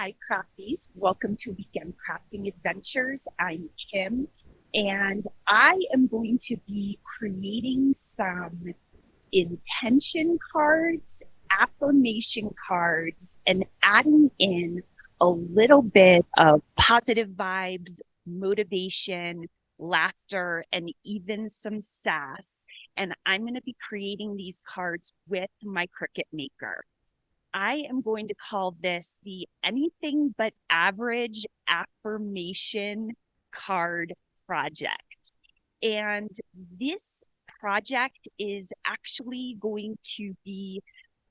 Hi, crafties. Welcome to Weekend Crafting Adventures. I'm Kim, and I am going to be creating some intention cards, affirmation cards, and adding in a little bit of positive vibes, motivation, laughter, and even some sass. And I'm going to be creating these cards with my Cricut maker. I am going to call this the anything but average affirmation card project. And this project is actually going to be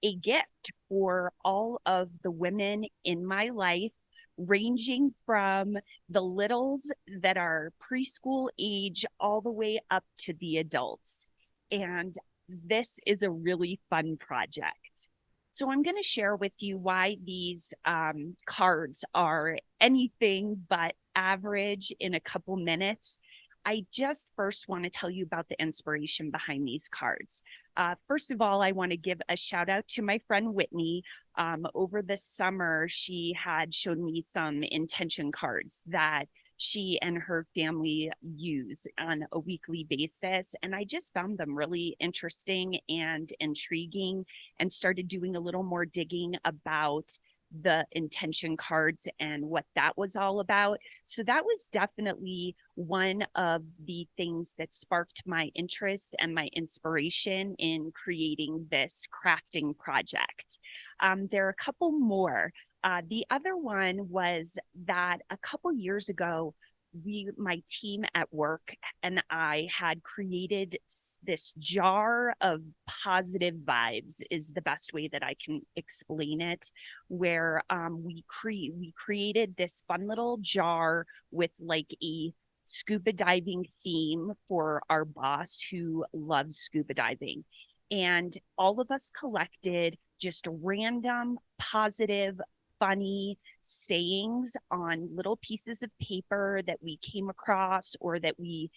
a gift for all of the women in my life, ranging from the littles that are preschool age all the way up to the adults. And this is a really fun project. So I'm going to share with you why these cards are anything but average in a couple minutes. I just first want to tell you about the inspiration behind these cards. First of all, I want to give a shout out to my friend Whitney. Over the summer, she had shown me some intention cards that she and her family use on a weekly basis. And I just found them really interesting and intriguing and started doing a little more digging about the intention cards and what that was all about. So that was definitely one of the things that sparked my interest and my inspiration in creating this crafting project. There are a couple more. The other one was that a couple years ago, my team at work and I had created this jar of positive vibes is the best way that I can explain it, where we created this fun little jar with like a scuba diving theme for our boss who loves scuba diving. And all of us collected just random positive funny sayings on little pieces of paper that we came across or that we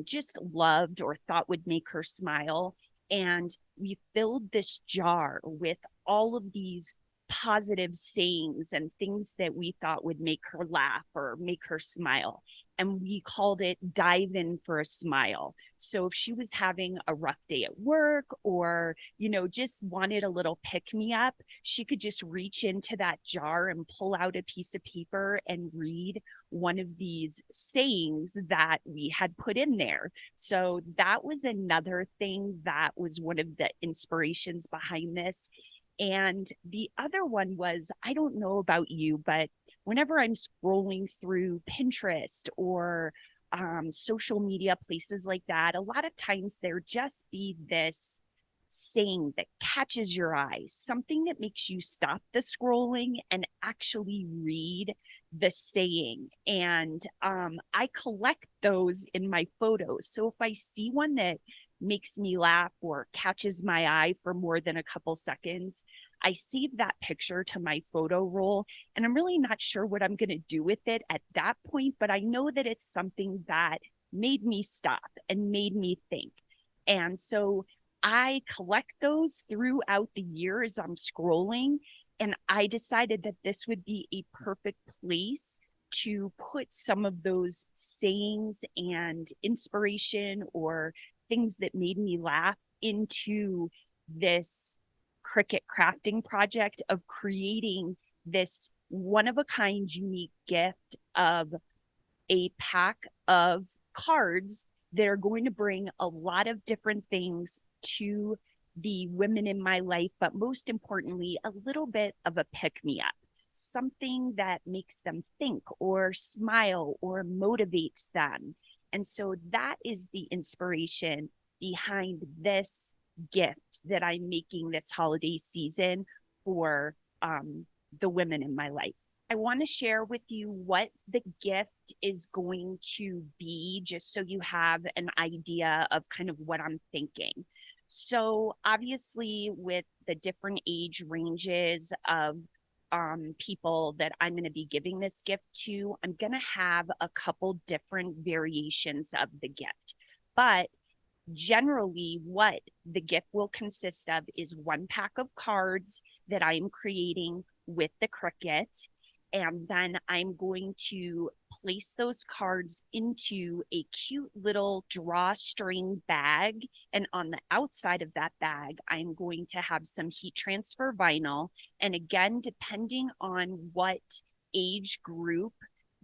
just loved or thought would make her smile. And we filled this jar with all of these positive sayings and things that we thought would make her laugh or make her smile. And we called it Dive In for a Smile. So if she was having a rough day at work or, just wanted a little pick me up, she could just reach into that jar and pull out a piece of paper and read one of these sayings that we had put in there. So that was another thing that was one of the inspirations behind this. And the other one was, I don't know about you, but whenever I'm scrolling through Pinterest or social media places like that, a lot of times there just be this saying that catches your eye, something that makes you stop the scrolling and actually read the saying. And I collect those in my photos. So if I see one that makes me laugh or catches my eye for more than a couple seconds, I save that picture to my photo roll. And I'm really not sure what I'm going to do with it at that point, but I know that it's something that made me stop and made me think. And so I collect those throughout the year as I'm scrolling. And I decided that this would be a perfect place to put some of those sayings and inspiration or things that made me laugh into this Cricut crafting project of creating this one of a kind unique gift of a pack of cards that are going to bring a lot of different things to the women in my life, but most importantly, a little bit of a pick me up, something that makes them think or smile or motivates them. And so that is the inspiration behind this gift that I'm making this holiday season for the women in my life. I want to share with you what the gift is going to be, just so you have an idea of kind of what I'm thinking. So, obviously, with the different age ranges of people that I'm going to be giving this gift to, I'm going to have a couple different variations of the gift. But generally, what the gift will consist of is one pack of cards that I am creating with the Cricut. And then I'm going to place those cards into a cute little drawstring bag. And on the outside of that bag, I'm going to have some heat transfer vinyl. And again, depending on what age group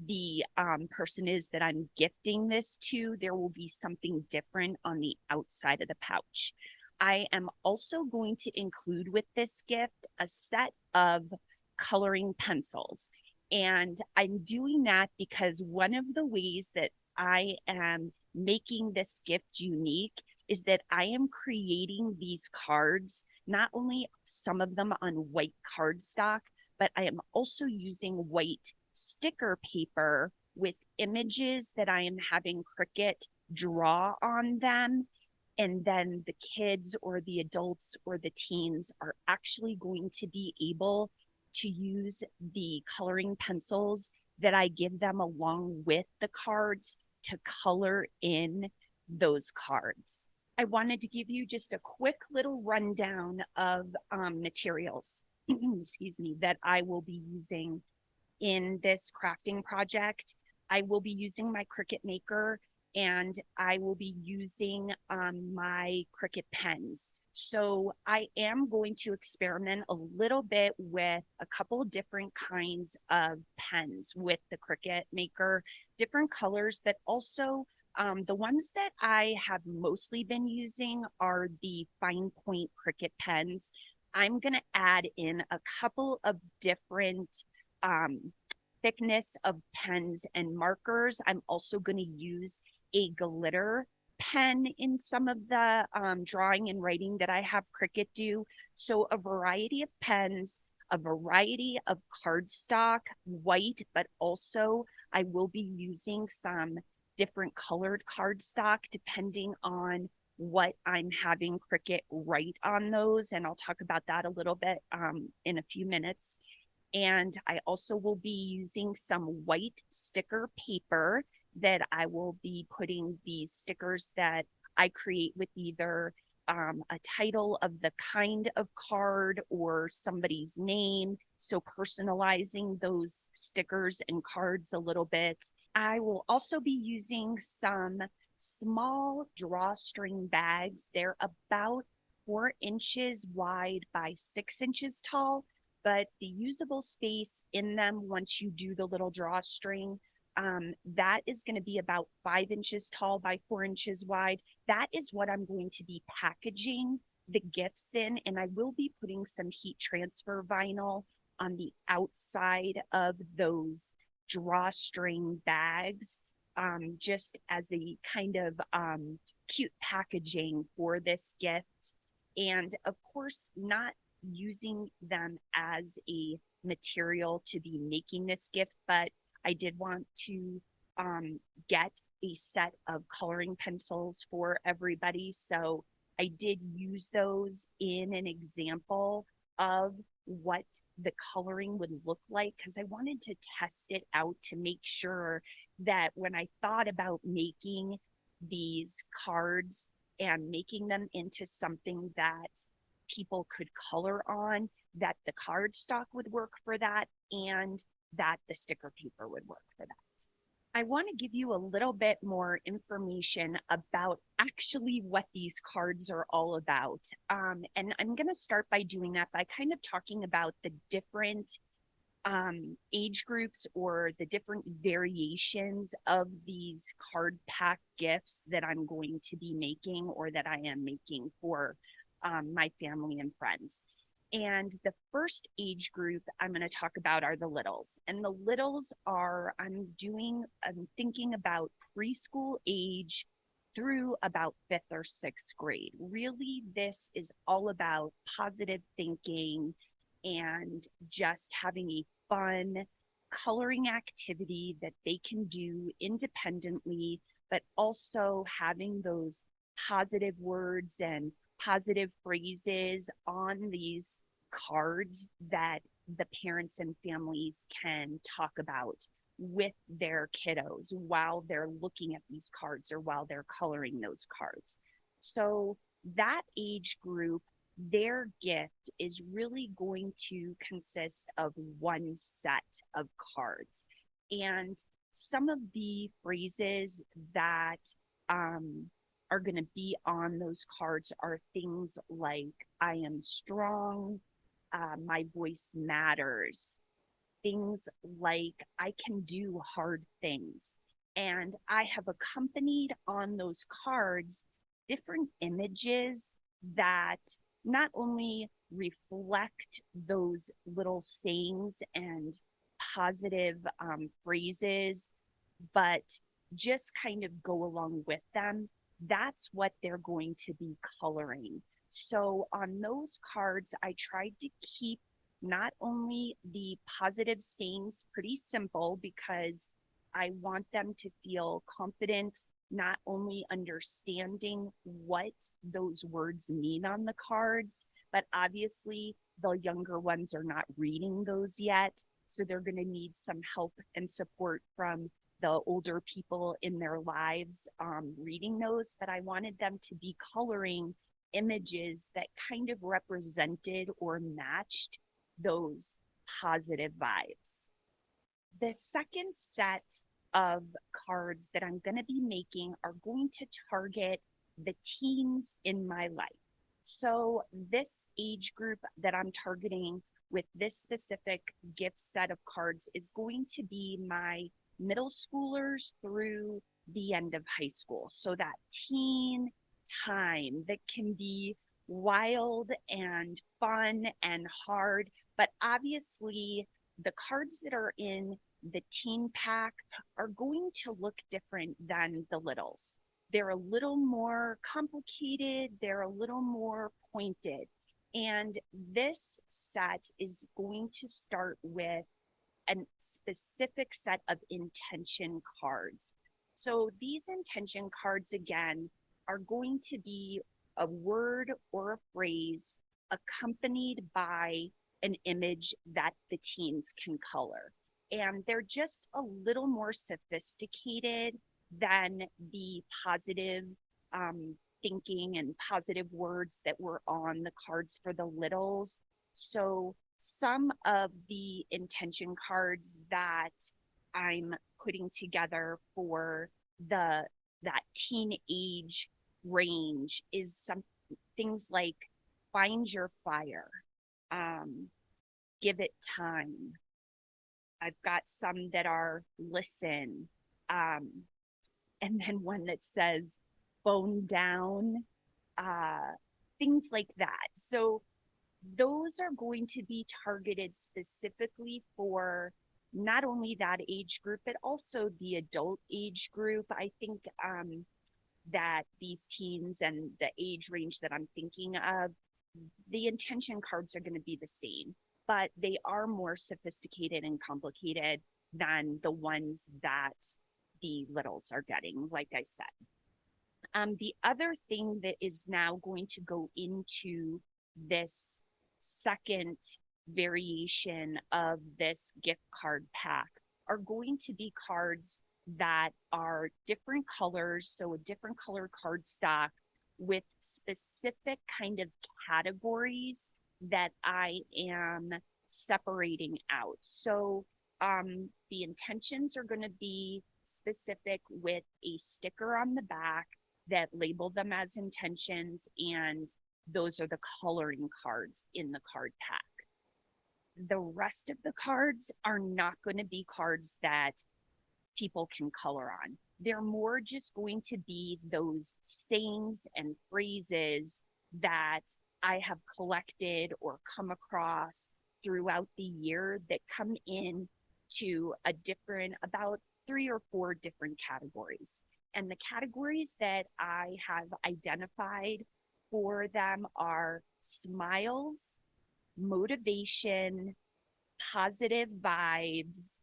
the person is that I'm gifting this to, there will be something different on the outside of the pouch. I am also going to include with this gift a set of coloring pencils. And I'm doing that because one of the ways that I am making this gift unique is that I am creating these cards, not only some of them on white cardstock, but I am also using white sticker paper with images that I am having Cricut draw on them. And then the kids or the adults or the teens are actually going to be able to use the coloring pencils that I give them along with the cards to color in those cards. I wanted to give you just a quick little rundown of materials, excuse me, that I will be using in this crafting project. I will be using my Cricut Maker, and I will be using my Cricut pens. So I am going to experiment a little bit with a couple of different kinds of pens with the Cricut Maker, different colors, but also the ones that I have mostly been using are the fine point Cricut pens. I'm going to add in a couple of different thickness of pens and markers. I'm also going to use a glitter pen in some of the drawing and writing that I have Cricut do. So a variety of pens, a variety of cardstock, white, but also I will be using some different colored cardstock depending on what I'm having Cricut write on those. And I'll talk about that a little bit in a few minutes. And I also will be using some white sticker paper that I will be putting these stickers that I create with either a title of the kind of card or somebody's name. So personalizing those stickers and cards a little bit. I will also be using some small drawstring bags. They're about 4 inches wide by 6 inches tall, but the usable space in them once you do the little drawstring, that is going to be about 5 inches tall by 4 inches wide. That is what I'm going to be packaging the gifts in, and I will be putting some heat transfer vinyl on the outside of those drawstring bags, just as a kind of cute packaging for this gift. And of course, not using them as a material to be making this gift, but I did want to get a set of coloring pencils for everybody. So I did use those in an example of what the coloring would look like because I wanted to test it out to make sure that when I thought about making these cards and making them into something that people could color on, that the cardstock would work for that and that the sticker paper would work for that. I want to give you a little bit more information about actually what these cards are all about. And I'm going to start by doing that by kind of talking about the different age groups or the different variations of these card pack gifts that I'm going to be making or that I am making for my family and friends. And the first age group I'm going to talk about are the littles. And the littles are, I'm thinking about preschool age through about 5th or 6th grade. Really, this is all about positive thinking and just having a fun coloring activity that they can do independently, but also having those positive words and positive phrases on these cards that the parents and families can talk about with their kiddos while they're looking at these cards or while they're coloring those cards. So that age group, their gift is really going to consist of one set of cards. And some of the phrases that um, are going to be on those cards are things like, I am strong, my voice matters, things like, I can do hard things. And I have accompanied on those cards different images that not only reflect those little sayings and positive phrases, but just kind of go along with them. That's what they're going to be coloring. So on those cards, I tried to keep not only the positive sayings pretty simple because I want them to feel confident, not only understanding what those words mean on the cards, but obviously the younger ones are not reading those yet. So they're going to need some help and support from the older people in their lives reading those. But I wanted them to be coloring images that kind of represented or matched those positive vibes. The second set of cards that I'm going to be making are going to target the teens in my life. So, this age group that I'm targeting with this specific gift set of cards is going to be my middle schoolers through the end of high school. So, that teen time that can be wild and fun and hard, but obviously, the cards that are in the teen pack are going to look different than the littles. They're a little more complicated, they're a little more pointed. And this set is going to start with a specific set of intention cards. So these intention cards, again, are going to be a word or a phrase accompanied by an image that the teens can color. And they're just a little more sophisticated than the positive thinking and positive words that were on the cards for the littles. So some of the intention cards that I'm putting together for the that teenage range is some things like find your fire, um, give it time. I've got some that are listen, um, and then one that says bone down, uh, things like that. So those are going to be targeted specifically for not only that age group, but also the adult age group. I think that these teens and the age range that I'm thinking of, the intention cards are going to be the same, but they are more sophisticated and complicated than the ones that the littles are getting, like I said. The other thing that is now going to go into this second variation of this gift card pack are going to be cards that are different colors, so a different color card stock with specific kind of categories that I am separating out. So the intentions are going to be specific with a sticker on the back that label them as intentions, and those are the coloring cards in the card pack. The rest of the cards are not going to be cards that people can color on. They're more just going to be those sayings and phrases that I have collected or come across throughout the year that come in to a different, about 3 or 4 different categories. And the categories that I have identified for them are smiles, motivation, positive vibes,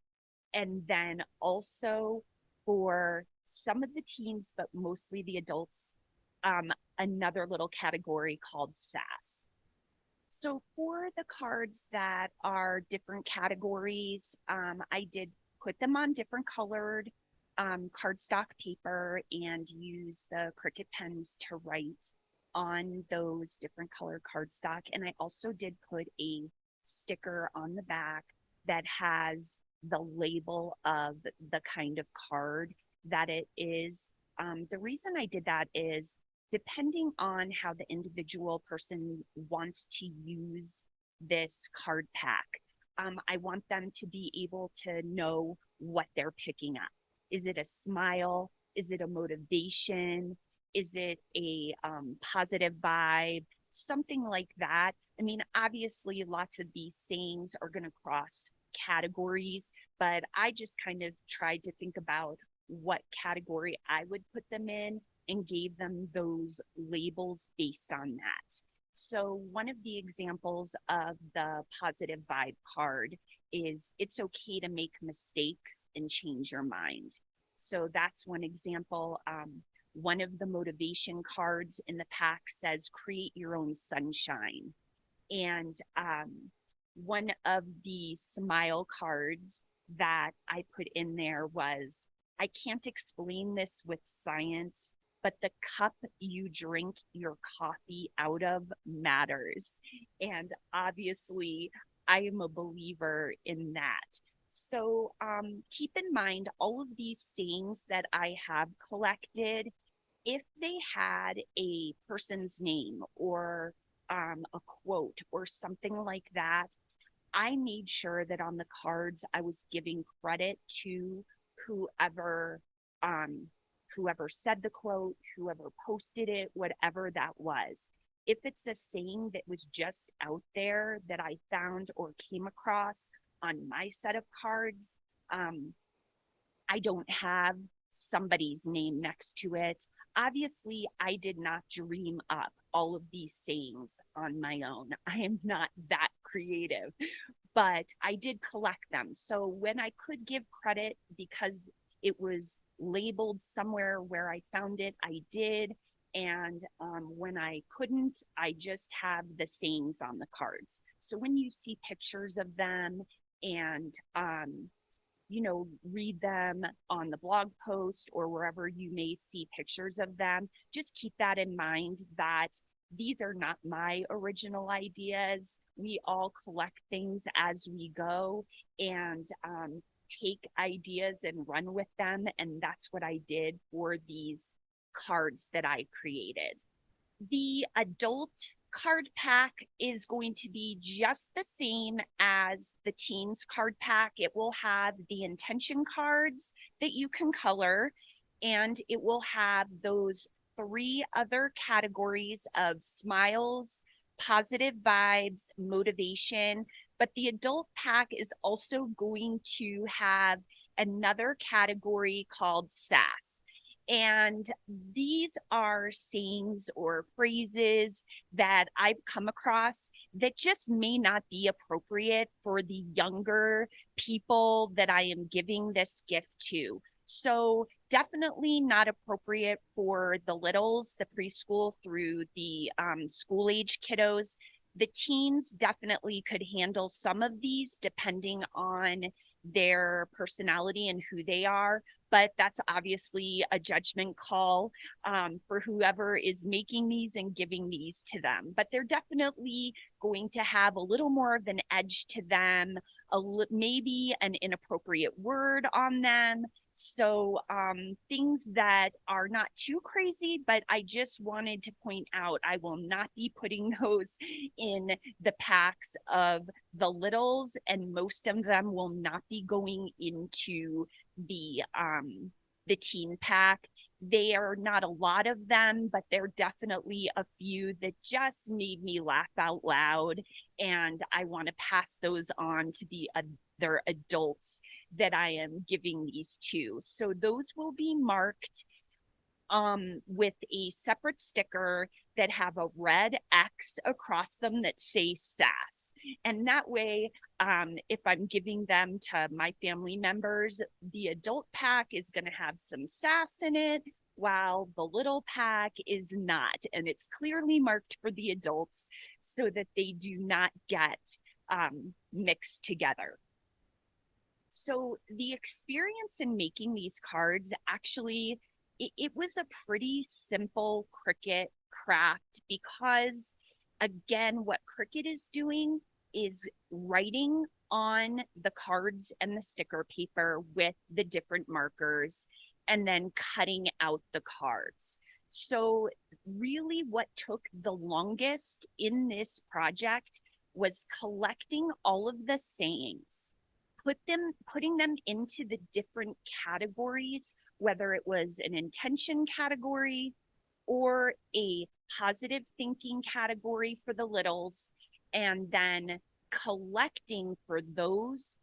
and then also for some of the teens, but mostly the adults, another little category called sass. So for the cards that are different categories, I did put them on different colored cardstock paper and use the Cricut pens to write on those different color cardstock. And I also did put a sticker on the back that has the label of the kind of card that it is. The reason I did that is depending on how the individual person wants to use this card pack, I want them to be able to know what they're picking up. Is it a smile? Is it a motivation? Is it a positive vibe? Something like that. I mean, obviously, lots of these sayings are going to cross categories, but I just kind of tried to think about what category I would put them in and gave them those labels based on that. So, one of the examples of the positive vibe card is it's okay to make mistakes and change your mind. So, that's one example. One of the motivation cards in the pack says, create your own sunshine. And one of the smile cards that I put in there was, I can't explain this with science, but the cup you drink your coffee out of matters. And obviously, I am a believer in that. So keep in mind all of these sayings that I have collected, if they had a person's name or a quote or something like that, I made sure that on the cards I was giving credit to whoever um, whoever said the quote, whoever posted it, whatever that was. If it's a saying that was just out there that I found or came across on my set of cards, I don't have somebody's name next to it. Obviously, I did not dream up all of these sayings on my own. I am not that creative, but I did collect them. So when I could give credit because it was labeled somewhere where I found it, I did. And when I couldn't, I just have the sayings on the cards. So when you see pictures of them and read them on the blog post or wherever you may see pictures of them, just keep that in mind that these are not my original ideas. We all collect things as we go and take ideas and run with them. And that's what I did for these cards that I created. The adult card pack is going to be just the same as the teens card pack. It will have the intention cards that you can color, and it will have those 3 other categories of smiles, positive vibes, motivation. But the adult pack is also going to have another category called sass. And these are sayings or phrases that I've come across that just may not be appropriate for the younger people that I am giving this gift to. So definitely not appropriate for the littles, the preschool through the school age kiddos. The teens definitely could handle some of these depending on their personality and who they are, but that's obviously a judgment call for whoever is making these and giving these to them. But they're definitely going to have a little more of an edge to them, maybe an inappropriate word on them. So things that are not too crazy, but I just wanted to point out, I will not be putting those in the packs of the littles, and most of them will not be going into the teen pack. They are not a lot of them, but they're definitely a few that just made me laugh out loud. And I want to pass those on to the other adults that I am giving these to. So those will be marked with a separate sticker that have a red X across them that say sass. And that way, if I'm giving them to my family members, the adult pack is going to have some sass in it, while the little pack is not. And it's clearly marked for the adults so that they do not get mixed together. So the experience in making these cards actually, it was a pretty simple Cricut craft because, again, what Cricut is doing is writing on the cards and the sticker paper with the different markers and then cutting out the cards. So, really, what took the longest in this project was collecting all of the sayings, putting them into the different categories, whether it was an intention category or a positive thinking category for the littles, and then collecting for those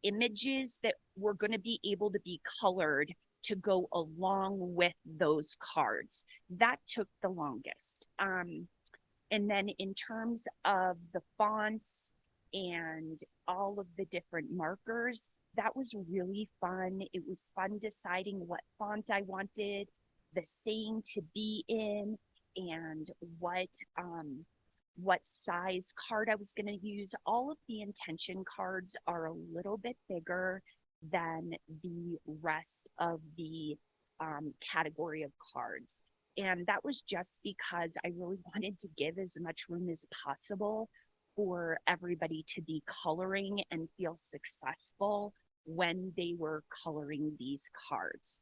images that were going to be able to be colored to go along with those cards. That took the longest. And then in terms of the fonts and all of the different markers, that was really fun. It was fun deciding what font I wanted the saying to be in, and what size card I was going to use. All of the intention cards are a little bit bigger than the rest of the category of cards. And that was just because I really wanted to give as much room as possible for everybody to be coloring and feel successful when they were coloring these cards.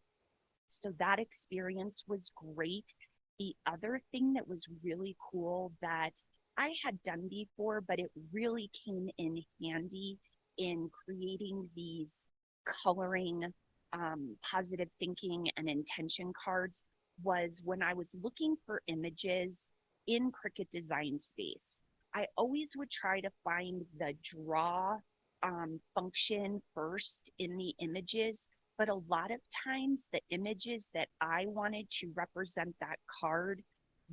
So that experience was great. The other thing that was really cool that I had done before, but it really came in handy in creating these coloring positive thinking and intention cards, was when I was looking for images in Cricut Design Space. I always would try to find the draw function first in the images, but a lot of times the images that I wanted to represent that card,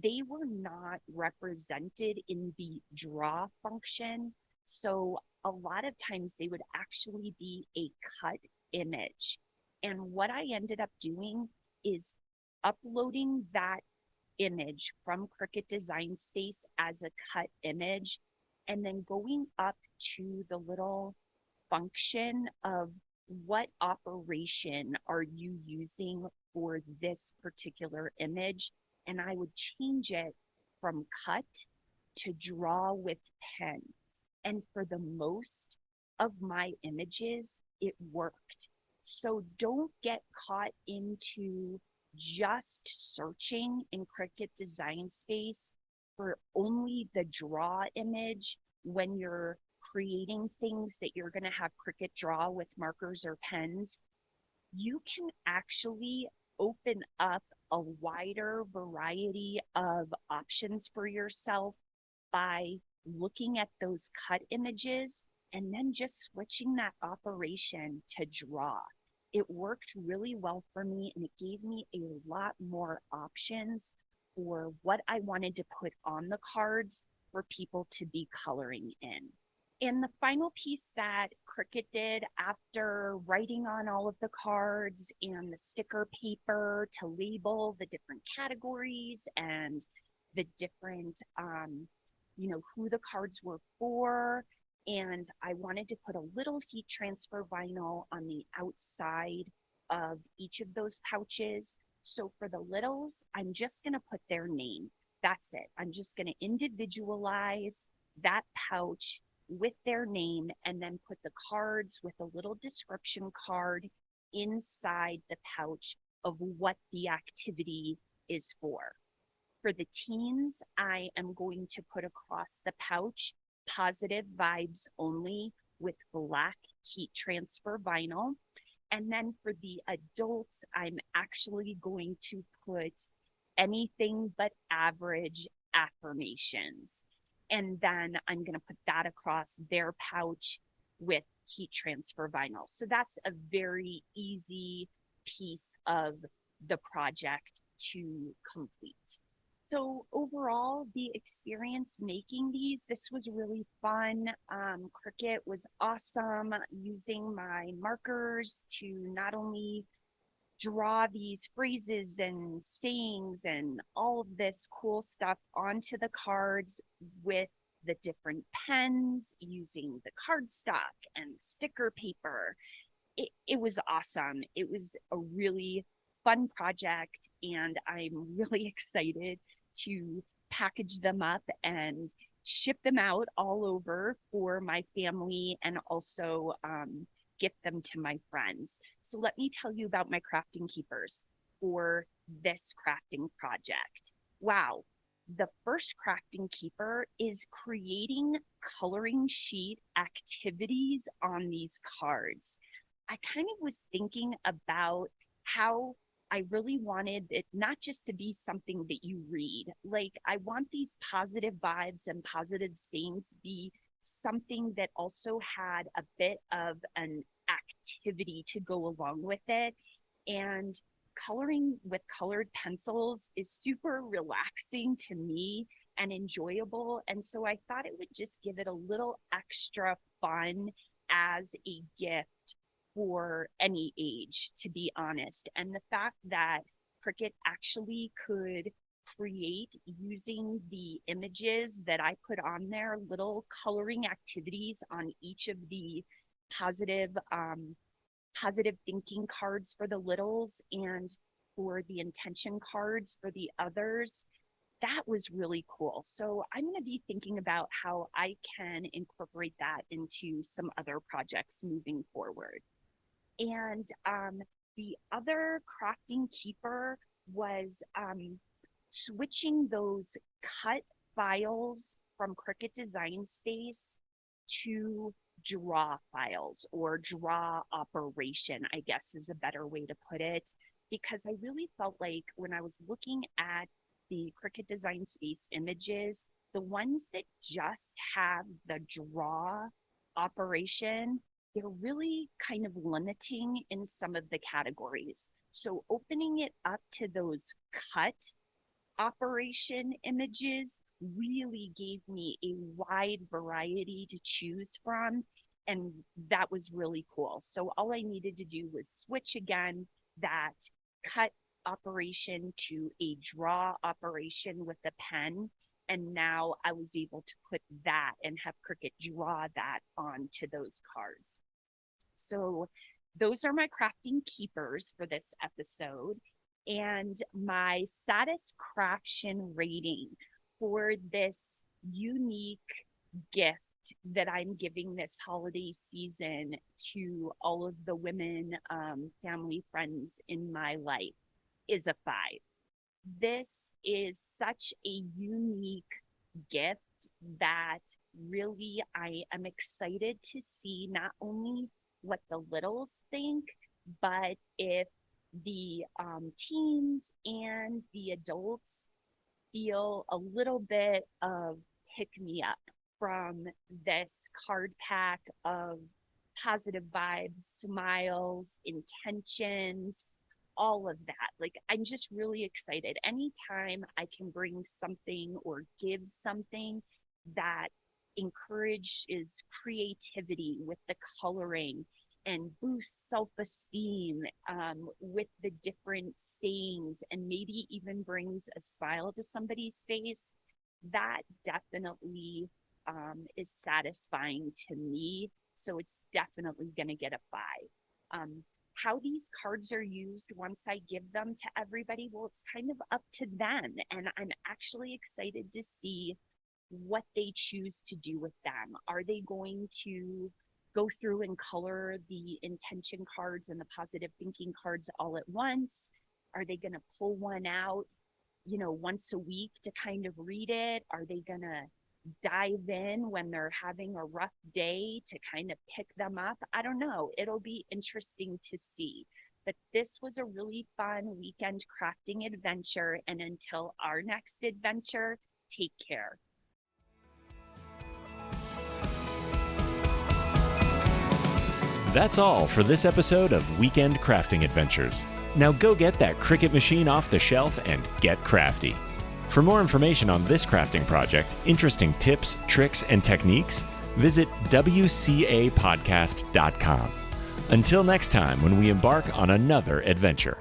they were not represented in the draw function. So a lot of times they would actually be a cut image. And what I ended up doing is uploading that image from Cricut Design Space as a cut image, and then going up to the little function of what operation are you using for this particular image, and I would change it from cut to draw with pen. And for the most of my images, it worked. So don't get caught into just searching in Cricut Design Space for only the draw image when you're creating things that you're going to have Cricut draw with markers or pens. You can actually open up a wider variety of options for yourself by looking at those cut images and then just switching that operation to draw. It worked really well for me, and it gave me a lot more options for what I wanted to put on the cards for people to be coloring in. And the final piece that Cricut did after writing on all of the cards and the sticker paper to label the different categories and the different, who the cards were for, and I wanted to put a little heat transfer vinyl on the outside of each of those pouches. So for the littles, I'm just going to put their name. That's it. I'm just going to individualize that pouch with their name and then put the cards with a little description card inside the pouch of what the activity is for. For the teens, I am going to put across the pouch positive vibes only with black heat transfer vinyl. And then for the adults, I'm actually going to put anything but average affirmations. And then I'm going to put that across their pouch with heat transfer vinyl. So that's a very easy piece of the project to complete. So overall, the experience making these, this was really fun. Cricut was awesome, using my markers to not only draw these phrases and sayings and all of this cool stuff onto the cards with the different pens, using the cardstock and sticker paper. It was awesome. It was a really fun project, and I'm really excited to package them up and ship them out all over for my family and also gift them to my friends. So let me tell you about my crafting keepers for this crafting project. Wow. The first crafting keeper is creating coloring sheet activities on these cards. I kind of was thinking about how I really wanted it not just to be something that you read. Like, I want these positive vibes and positive sayings to be something that also had a bit of an activity to go along with it. And coloring with colored pencils is super relaxing to me and enjoyable. And so I thought it would just give it a little extra fun as a gift for any age, to be honest. And the fact that Cricut actually could create, using the images that I put on there, little coloring activities on each of the positive thinking cards for the littles and for the intention cards for the others. That was really cool. So I'm going to be thinking about how I can incorporate that into some other projects moving forward. And the other crafting keeper was switching those cut files from Cricut Design Space to draw files, or draw operation, I guess is a better way to put it, because I really felt like when I was looking at the Cricut Design Space images, the ones that just have the draw operation, they're really kind of limiting in some of the categories. So opening it up to those cut operation images really gave me a wide variety to choose from, and that was really cool. So all I needed to do was switch again that cut operation to a draw operation with the pen, and now I was able to put that and have Cricut draw that onto those cards. So those are my crafting keepers for this episode. And my satisfaction rating for this unique gift that I'm giving this holiday season to all of the women, family, friends in my life is a 5. This is such a unique gift that really I am excited to see not only what the littles think, but if the teens and the adults feel a little bit of pick me up from this card pack of positive vibes, smiles, intentions, all of that. Like, I'm just really excited. Anytime I can bring something or give something that encourages creativity with the coloring and boosts self-esteem with the different sayings, and maybe even brings a smile to somebody's face, that definitely is satisfying to me. So it's definitely going to get a 5. How these cards are used once I give them to everybody, well, it's kind of up to them. And I'm actually excited to see what they choose to do with them. Are they going to go through and color the intention cards and the positive thinking cards all at once? Are they going to pull one out, once a week to kind of read it? Are they going to dive in when they're having a rough day to kind of pick them up? I don't know. It'll be interesting to see. But this was a really fun weekend crafting adventure. And until our next adventure, take care. That's all for this episode of Weekend Crafting Adventures. Now go get that Cricut machine off the shelf and get crafty. For more information on this crafting project, interesting tips, tricks, and techniques, visit WCApodcast.com. Until next time, when we embark on another adventure.